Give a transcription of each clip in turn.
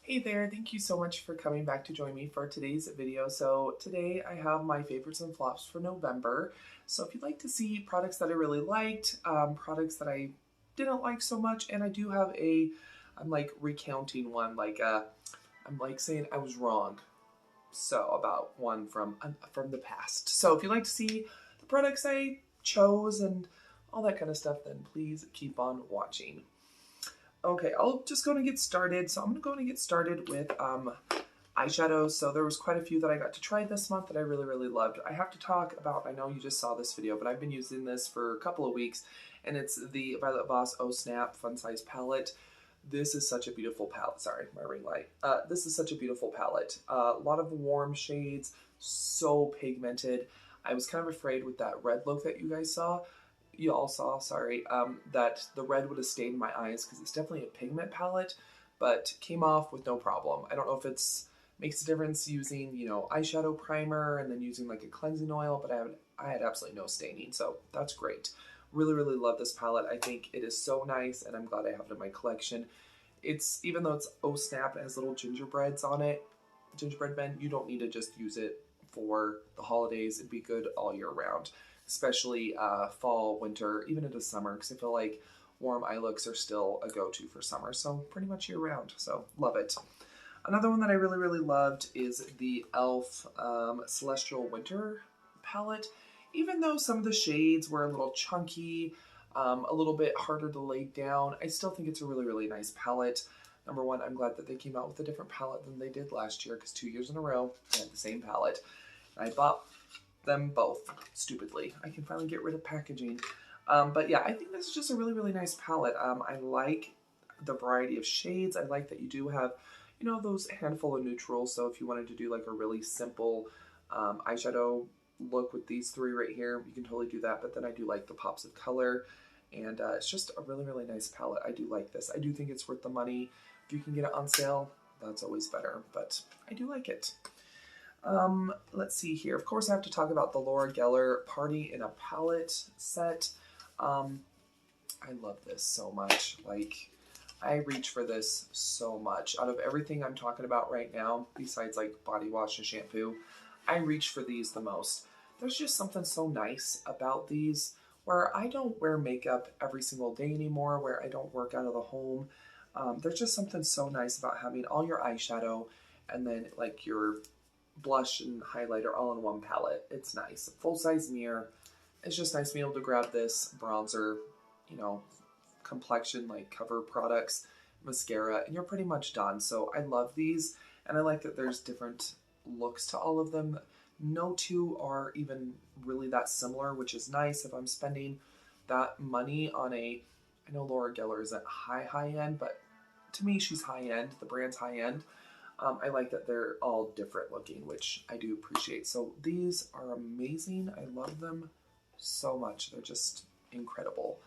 Hey there, thank you so much for coming back to join me for today's video. So today I have my favorites and flops for November. So if you'd like to see products that I really liked, products that I didn't like so much, and I do have I'm like recounting one, I'm like saying I was wrong. So about one from the past. So if you'd like to see the products I chose and all that kind of stuff, then please keep on watching. Okay, I'll just go and get started. So I'm going to go and get started with eyeshadows. So there was quite a few that I got to try this month that I really, really loved. I have to talk about, I know you just saw this video, but I've been using this for a couple of weeks, and it's the Violet Voss Oh Snap Fun Size Palette. This is such a beautiful palette. Sorry, my ring light. This is such a beautiful palette. A lot of warm shades, so pigmented. I was kind of afraid with that red look that you all saw, sorry, that the red would have stayed in my eyes because it's definitely a pigment palette, but came off with no problem. I don't know if it's makes a difference using, eyeshadow primer and then using like a cleansing oil, but I had absolutely no staining, so that's great. Really, really love this palette. I think it is so nice, and I'm glad I have it in my collection. Even though it's Oh Snap, it has little gingerbreads on it, gingerbread men, you don't need to just use it for the holidays. It'd be good all year round, especially fall, winter, even into summer, because I feel like warm eye looks are still a go-to for summer, so pretty much year round, so love it. Another one that I really, really loved is the e.l.f. Celestial Winter palette. Even though some of the shades were a little chunky, a little bit harder to lay down, I still think it's a really, really nice palette. Number one, I'm glad that they came out with a different palette than they did last year, because 2 years in a row, they had the same palette. I bought them both, stupidly. I can finally get rid of packaging. But yeah, I think this is just a really, really nice palette. I like the variety of shades. I like that you do have, those handful of neutrals. So if you wanted to do like a really simple eyeshadow look with these three right here, you can totally do that. But then I do like the pops of color. And it's just a really, really nice palette. I do like this. I do think it's worth the money. If you can get it on sale, that's always better. But I do like it. Let's see here. Of course, I have to talk about the Laura Geller Party in a Palette set. I love this so much. Like, I reach for this so much. Out of everything I'm talking about right now, besides like body wash and shampoo, I reach for these the most. There's just something so nice about these where I don't wear makeup every single day anymore, where I don't work out of the home. There's just something so nice about having all your eyeshadow and then like your blush and highlighter all in one palette. It's nice. Full-size mirror. It's just nice being able to grab this bronzer, complexion like cover products, mascara, and you're pretty much done. So I love these, and I like that there's different looks to all of them. No two are even really that similar, which is nice if I'm spending that money on I know Laura Geller isn't high end, but to me she's high end. The brand's high end. I like that they're all different looking, which I do appreciate. So these are amazing. I love them so much. They're just incredible.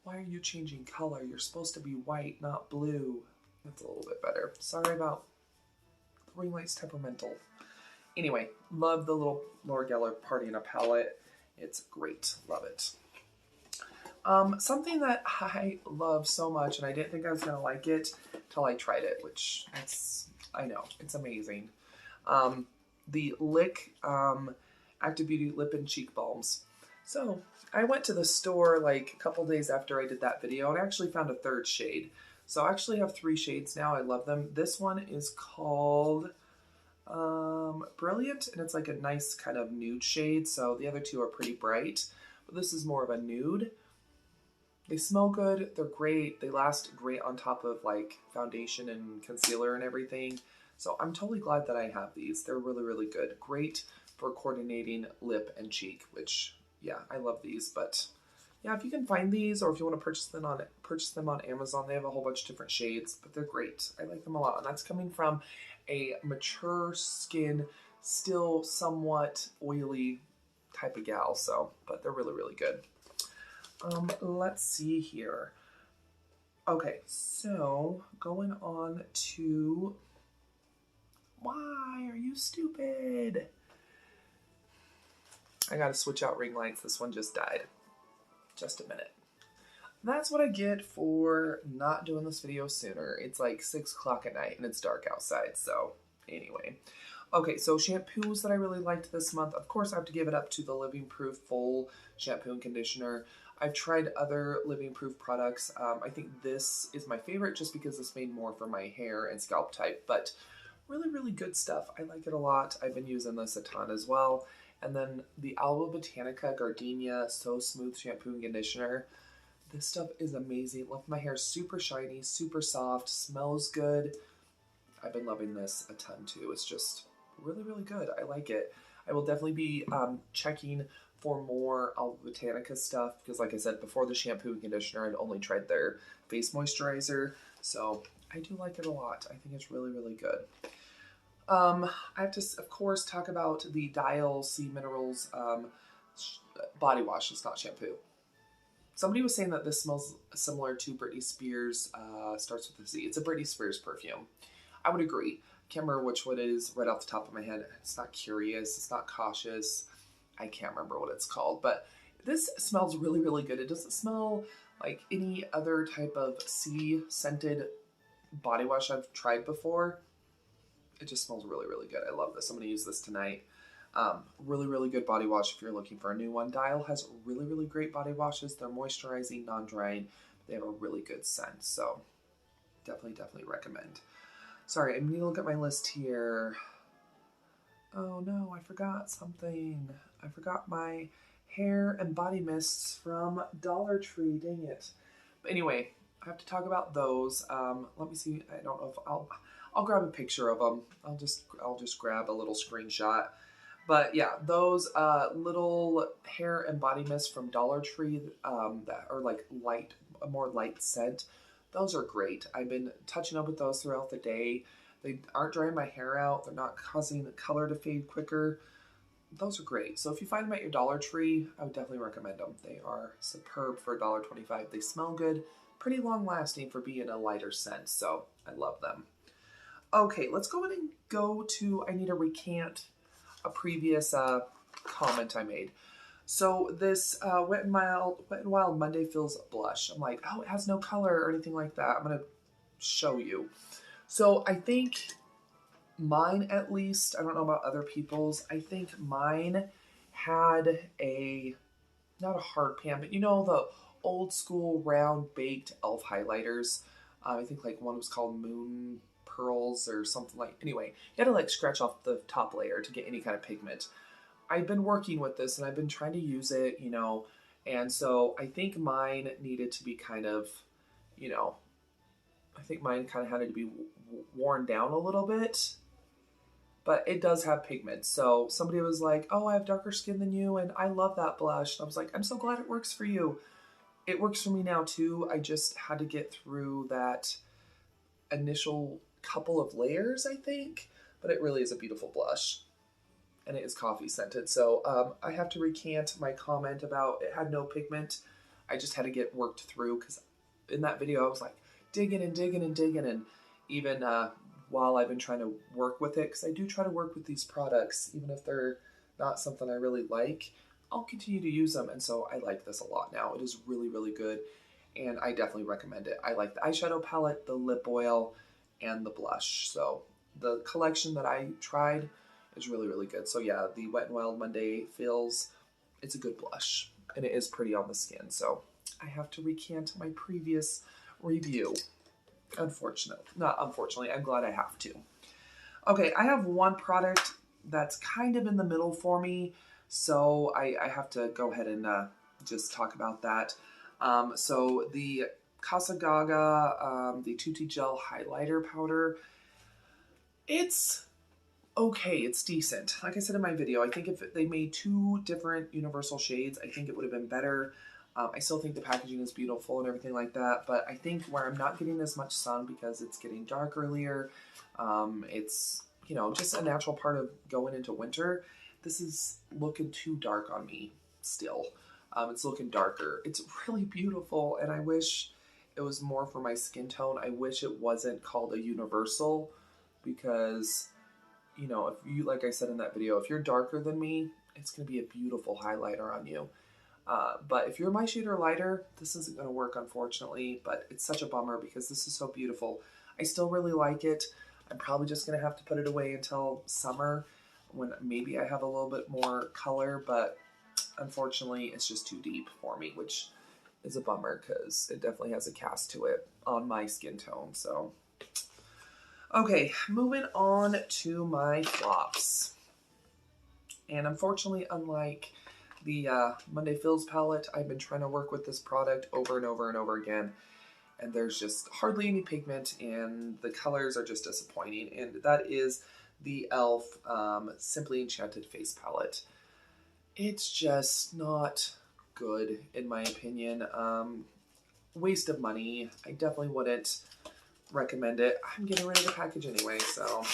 Why are you changing color? You're supposed to be white, not blue. That's a little bit better. Sorry about the ring light's temperamental. Anyway, love the little Laura Geller Party in a Palette. It's great. Love it. Something that I love so much, and I didn't think I was going to like it until I tried it, which I know, it's amazing. The Lick Active Beauty Lip and Cheek Balms. So I went to the store like a couple days after I did that video, and I actually found a third shade. So I actually have 3 shades now. I love them. This one is called Brilliant, and it's like a nice kind of nude shade. So the other 2 are pretty bright, but this is more of a nude. They smell good. They're great. They last great on top of like foundation and concealer and everything. So I'm totally glad that I have these. They're really, really good. Great for coordinating lip and cheek, which, yeah, I love these. But yeah, if you can find these, or if you want to purchase them on Amazon, they have a whole bunch of different shades, but they're great. I like them a lot. And that's coming from a mature skin, still somewhat oily type of gal. So, but they're really, really good. Let's see here. Okay, so going on to, why are you stupid? I gotta switch out ring lights. This one just died. Just a minute. That's what I get for not doing this video sooner. It's like 6 o'clock at night and it's dark outside, so anyway. Okay, so shampoos that I really liked this month. Of course, I have to give it up to the Living Proof Full Shampoo and Conditioner. I've tried other Living Proof products. I think this is my favorite just because this made more for my hair and scalp type, but really, really good stuff. I like it a lot. I've been using this a ton as well. And then the Alba Botanica Gardenia So Smooth Shampoo and Conditioner. This stuff is amazing. Left my hair super shiny, super soft, smells good. I've been loving this a ton too. It's just really, really good. I like it. I will definitely be checking for more Alba Botanica stuff because like I said, before the shampoo and conditioner, I'd only tried their face moisturizer. So I do like it a lot. I think it's really, really good. I have to, of course, talk about the Dial Sea Minerals body wash. It's not shampoo. Somebody was saying that this smells similar to Britney Spears, starts with a Z. It's a Britney Spears perfume. I would agree. Can't remember which one it is right off the top of my head. It's not Curious. It's not Cautious. I can't remember what it's called. But this smells really, really good. It doesn't smell like any other type of sea scented body wash I've tried before. It just smells really, really good. I love this. I'm going to use this tonight. Really, really good body wash if you're looking for a new one. Dial has really, really great body washes. They're moisturizing, non-drying. They have a really good scent. So definitely, definitely recommend. Sorry, I need to look at my list here. Oh no, I forgot something. I forgot my hair and body mists from Dollar Tree. Dang it. But anyway, I have to talk about those. Let me see. I don't know if I'll grab a picture of them. I'll just grab a little screenshot. But yeah, those little hair and body mists from Dollar Tree that are like light, a more light scent. Those are great. I've been touching up with those throughout the day. They aren't drying my hair out. They're not causing the color to fade quicker. Those are great. So if you find them at your Dollar Tree, I would definitely recommend them. They are superb for $1.25. They smell good, pretty long lasting for being a lighter scent. So I love them. Okay, let's go ahead and go to, I need to recant a previous comment I made. So this Wet n Wild Monday Feels blush. I'm like, oh, it has no color or anything like that. I'm going to show you. So I think mine, at least, I don't know about other people's, I think mine had a, not a hard pan, but you know the old school round baked e.l.f. highlighters. I think like one was called Moon Pearls or something like, anyway, you had to like scratch off the top layer to get any kind of pigment. I've been working with this and I've been trying to use it, you know, and so I think mine needed to be kind of, you know, I think mine kind of had to be worn down a little bit, but it does have pigment. So somebody was like, oh, I have darker skin than you and I love that blush. And I was like, I'm so glad it works for you. It works for me now too. I just had to get through that initial couple of layers, I think, but it really is a beautiful blush. And it is coffee scented. So I have to recant my comment about it had no pigment. I just had to get worked through because in that video I was like digging and digging and digging, and even while I've been trying to work with it, because I do try to work with these products, even if they're not something I really like, I'll continue to use them. And so I like this a lot now. It is really, really good. And I definitely recommend it. I like the eyeshadow palette, the lip oil, and the blush. So the collection that I tried is really, really good. So yeah, the Wet n Wild Monday Feels, it's a good blush. And it is pretty on the skin. So I have to recant my previous review. Not unfortunately, I'm glad I have to. Okay, I have one product that's kind of in the middle for me. So I have to go ahead and just talk about that. So the Casa Gaga, the Tutti Gel Highlighter Powder, it's okay, it's decent. Like I said in my video, I think if they made 2 different universal shades, I think it would have been better. I still think the packaging is beautiful and everything like that, but I think where I'm not getting as much sun because it's getting dark earlier, it's, you know, just a natural part of going into winter. This is looking too dark on me still. It's looking darker. It's really beautiful, and I wish it was more for my skin tone. I wish it wasn't called a universal because, you know, if you, like I said in that video, if you're darker than me, it's going to be a beautiful highlighter on you. But if you're my shade or lighter, this isn't going to work, unfortunately, but it's such a bummer because this is so beautiful. I still really like it. I'm probably just going to have to put it away until summer when maybe I have a little bit more color, but unfortunately it's just too deep for me, which is a bummer because it definitely has a cast to it on my skin tone. So, okay, moving on to my flops. And unfortunately, unlike the Monday Fills palette, I've been trying to work with this product over and over and over again, and there's just hardly any pigment, and the colors are just disappointing. And that is the e.l.f. Simply Enchanted Face Palette. It's just not good, in my opinion. Waste of money. I definitely wouldn't recommend it. I'm getting ready to package anyway, so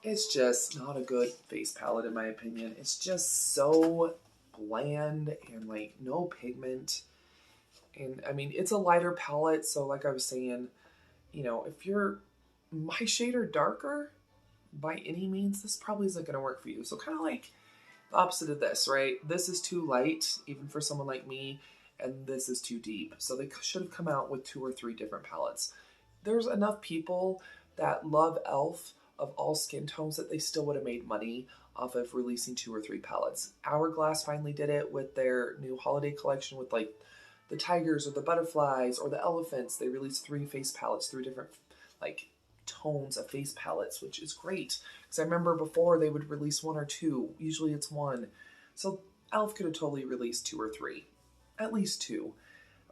it's just not a good face palette in my opinion. It's just so bland and like no pigment. And I mean, it's a lighter palette, so like I was saying, you know, if you're my shade or darker, by any means, this probably isn't going to work for you. So kind of like the opposite of this, right? This is too light, even for someone like me, and this is too deep. So they should have come out with 2 or 3 different palettes. There's enough people that love e.l.f. of all skin tones that they still would have made money off of releasing 2 or 3 palettes. Hourglass finally did it with their new holiday collection with like the tigers or the butterflies or the elephants. They released 3 face palettes, 3 different like tones of face palettes, which is great. Because I remember before they would release 1 or 2. Usually it's 1. So e.l.f. could have totally released 2 or 3. At least 2.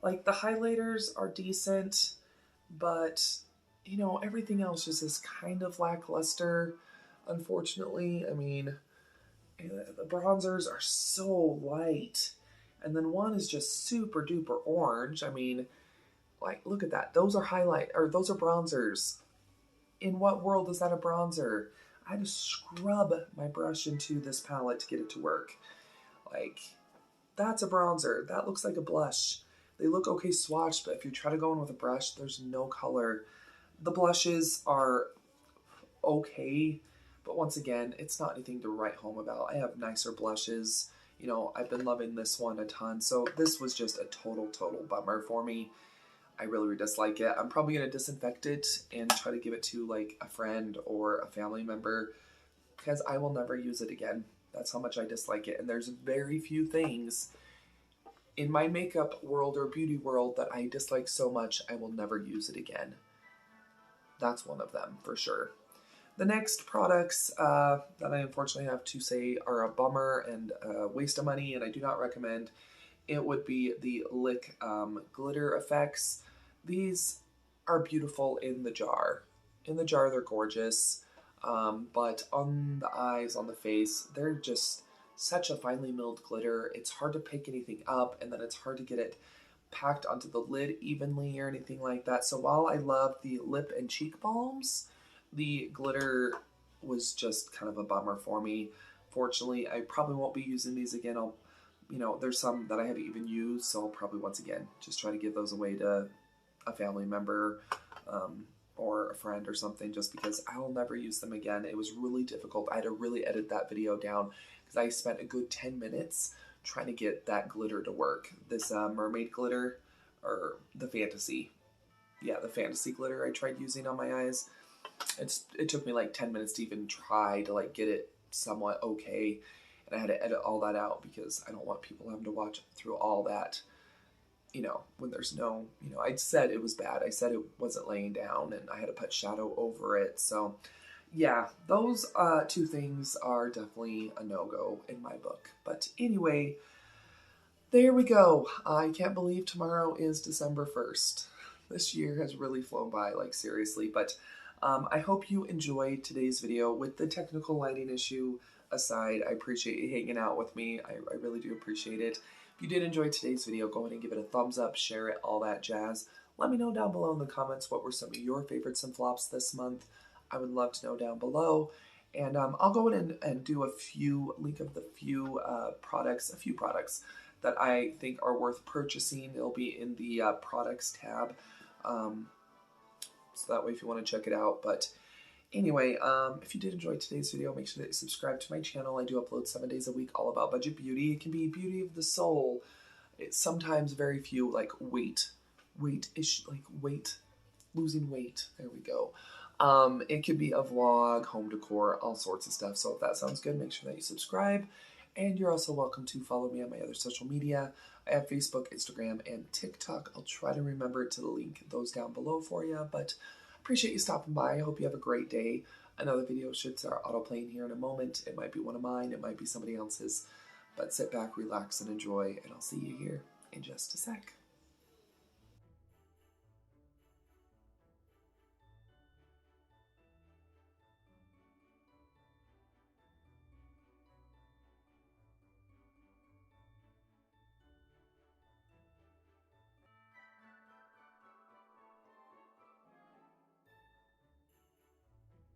Like the highlighters are decent, but you know, everything else just is kind of lackluster, unfortunately. I mean, the bronzers are so light. And then one is just super duper orange. I mean, like, look at that. Those are those are bronzers. In what world is that a bronzer? I had to scrub my brush into this palette to get it to work. Like, that's a bronzer. That looks like a blush. They look okay swatched, but if you try to go in with a brush, there's no color. The blushes are okay, but once again, it's not anything to write home about. I have nicer blushes. You know, I've been loving this one a ton, so this was just a total bummer for me. I really dislike it. I'm probably going to disinfect it and try to give it to like a friend or a family member because I will never use it again. That's how much I dislike it. And there's very few things in my makeup world or beauty world that I dislike so much I will never use it again. That's one of them for sure. The next products that I unfortunately have to say are a bummer and a waste of money and I do not recommend. It would be the Lick glitter effects. These are beautiful in the jar. In the jar, they're gorgeous. But on the eyes, on the face, they're just such a finely milled glitter. It's hard to pick anything up, and then it's hard to get it packed onto the lid evenly or anything like that. So while I love the lip and cheek balms, the glitter was just kind of a bummer for me. Fortunately, I probably won't be using these again. You know, there's some that I haven't even used, so I'll probably once again just try to give those away to a family member or a friend or something just because I'll never use them again. It was really difficult. I had to really edit that video down because I spent a good 10 minutes trying to get that glitter to work. This mermaid glitter, or the fantasy. Yeah, the fantasy glitter I tried using on my eyes. It took me like 10 minutes to even try to like get it somewhat okay. And I had to edit all that out because I don't want people having to watch through all that, you know, when there's no, you know, I said it was bad. I said it wasn't laying down and I had to put shadow over it. So yeah, those 2 things are definitely a no-go in my book. But anyway, there we go. I can't believe tomorrow is December 1st. This year has really flown by, like seriously. But I hope you enjoyed today's video with the technical lighting issue aside. I appreciate you hanging out with me. I really do appreciate it. If you did enjoy today's video, go ahead and give it a thumbs up, share it, all that jazz. Let me know down below in the comments what were some of your favorites and flops this month. I would love to know down below. And I'll go in and do a few products that I think are worth purchasing. It'll be in the products tab. So that way if you want to check it out. But Anyway, if you did enjoy today's video, make sure that you subscribe to my channel. I do upload 7 days a week all about budget beauty. It can be beauty of the soul. It's sometimes very few, like losing weight. There we go. It could be a vlog, home decor, all sorts of stuff. So if that sounds good, make sure that you subscribe. And you're also welcome to follow me on my other social media. I have Facebook, Instagram, and TikTok. I'll try to remember to link those down below for you, but appreciate you stopping by. I hope you have a great day. Another video should start autoplaying here in a moment. It might be one of mine, it might be somebody else's, but sit back, relax, and enjoy, and I'll see you here in just a sec.